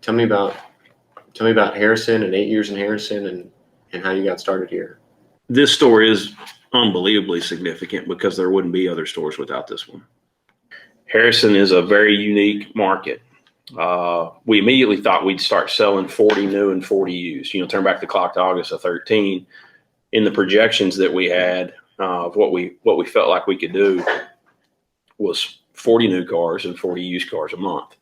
Tell me about Harrison and 8 years in Harrison and how you got started here. This store is unbelievably significant because there wouldn't be other stores without this one. Harrison is a very unique market. We immediately thought we'd start selling 40 new and 40 used. Turn back the clock to August of 13. In the projections that we had of what we felt like we could do was 40 new cars and 40 used cars a month.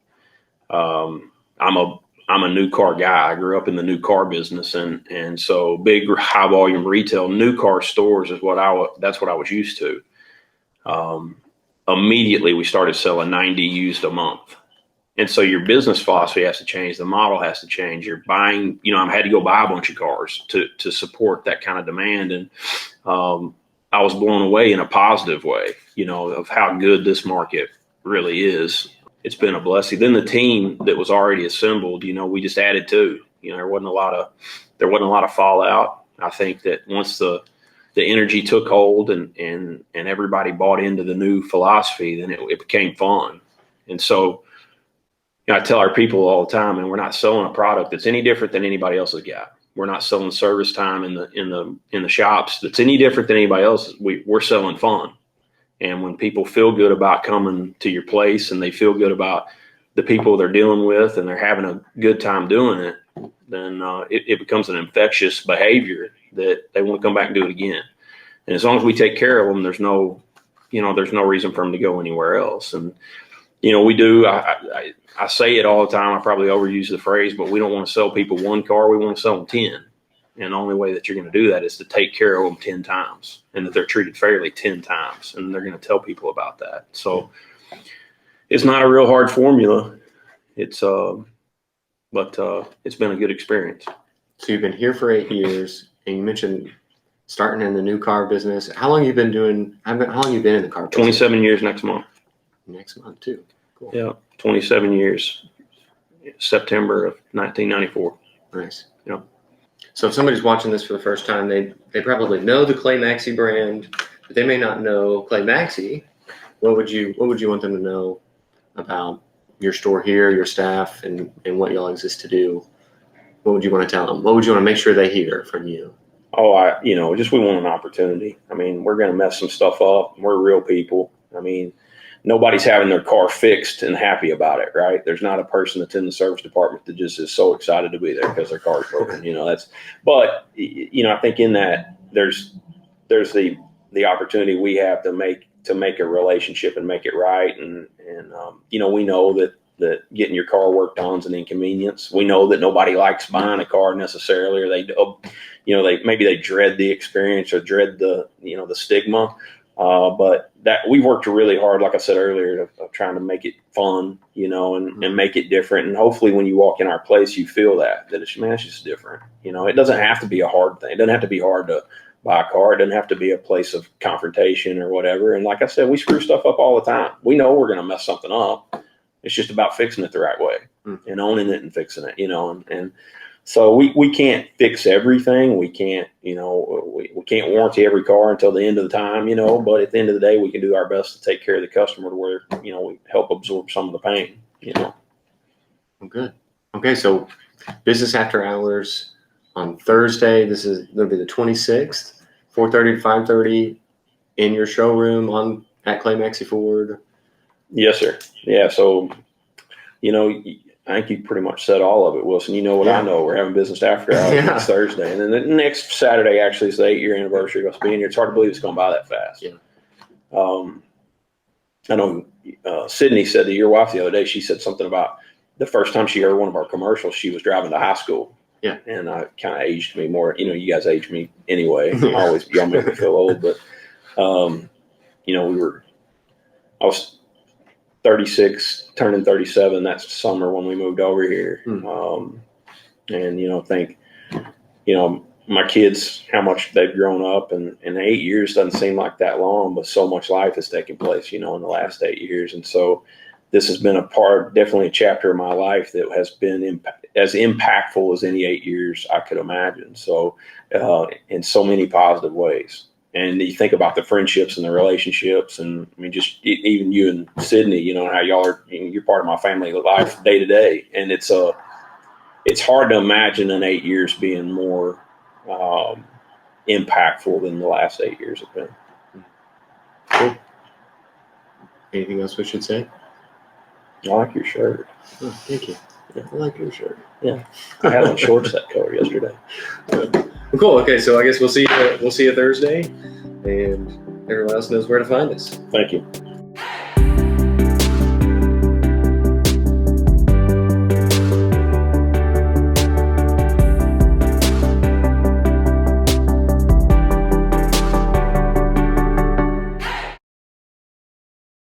I'm a new car guy. I grew up in the new car business, and so big high volume retail, new car stores is that's what I was used to. Immediately we started selling 90 used a month. And so your business philosophy has to change. The model has to change. You're buying, I had to go buy a bunch of cars to support that kind of demand. And I was blown away in a positive way, of how good this market really is. It's been a blessing. Then the team that was already assembled, we just added to. There wasn't a lot of fallout. I think that once the energy took hold and everybody bought into the new philosophy, then it became fun. And so I tell our people all the time, and we're not selling a product that's any different than anybody else has got. We're not selling service time in the shops that's any different than anybody else. We're selling fun. And when people feel good about coming to your place and they feel good about the people they're dealing with and they're having a good time doing it, then it becomes an infectious behavior that they want to come back and do it again. And as long as we take care of them, there's no reason for them to go anywhere else. And, we do, I say it all the time. I probably overuse the phrase, but we don't want to sell people one car. We want to sell them 10. And the only way that you're going to do that is to take care of them 10 times and that they're treated fairly 10 times. And they're going to tell people about that. So it's not a real hard formula. But it's been a good experience. So you've been here for 8 years, and you mentioned starting in the new car business. How long have you been in the car business? 27 years next month. Next month too. Cool. Yeah, 27 years, September of 1994. Nice. Yeah. So if somebody's watching this for the first time, they probably know the Clay Maxey brand, but they may not know Clay Maxey. What would you want them to know about your store here, your staff, and what y'all exist to do? What would you want to tell them? What would you want to make sure they hear from you? Oh, we want an opportunity. We're going to mess some stuff up. We're real people. Nobody's having their car fixed and happy about it, right? There's not a person that's in the service department that just is so excited to be there because their car's broken. But I think in that there's the opportunity we have to make a relationship and make it right. And we know that getting your car worked on is an inconvenience. We know that nobody likes buying a car necessarily, or they dread the experience or dread the stigma. But that we've worked really hard, like I said earlier, of trying to make it fun, and make it different. And hopefully when you walk in our place, you feel that it's just different. It doesn't have to be a hard thing. It doesn't have to be hard to buy a car. It doesn't have to be a place of confrontation or whatever. And like I said, we screw stuff up all the time. We know we're going to mess something up. It's just about fixing it the right way and owning it and fixing it, and so we can't fix everything. We can't, we can't warranty every car until the end of the time, but at the end of the day, we can do our best to take care of the customer to where, we help absorb some of the pain, Well, good. Okay. So business after hours on Thursday, this is going to be the 26th, 4:30 to 5:30 in your showroom at Clay Maxey Ford. Yes, sir. Yeah. So, I think you pretty much said all of it, Wilson. What I know. We're having business after hours next Thursday. And then the next Saturday actually is the 8-year anniversary of us being here. It's hard to believe it's going by that fast. Yeah. I know Sydney said to your wife the other day, she said something about the first time she heard one of our commercials, she was driving to high school. Yeah. And I kind of aged me more. You guys aged me anyway. Y'all make me feel old. But, I was 36, turning 37 that summer when we moved over here. And, think, my kids, how much they've grown up, and 8 years doesn't seem like that long, but so much life has taken place, in the last 8 years. And so this has been definitely a chapter of my life that has been as impactful as any 8 years I could imagine. So in so many positive ways. And you think about the friendships and the relationships, and just even you and Sydney, how y'all are, you're part of my family life day to day. And it's it's hard to imagine in 8 years being more impactful than the last 8 years have been. Cool. Anything else we should say? I like your shirt. Oh, thank you. Yeah, I like your shirt. Yeah, I had on shorts that color yesterday. Well, cool. Okay, so I guess we'll see you Thursday, and everyone else knows where to find us. Thank you.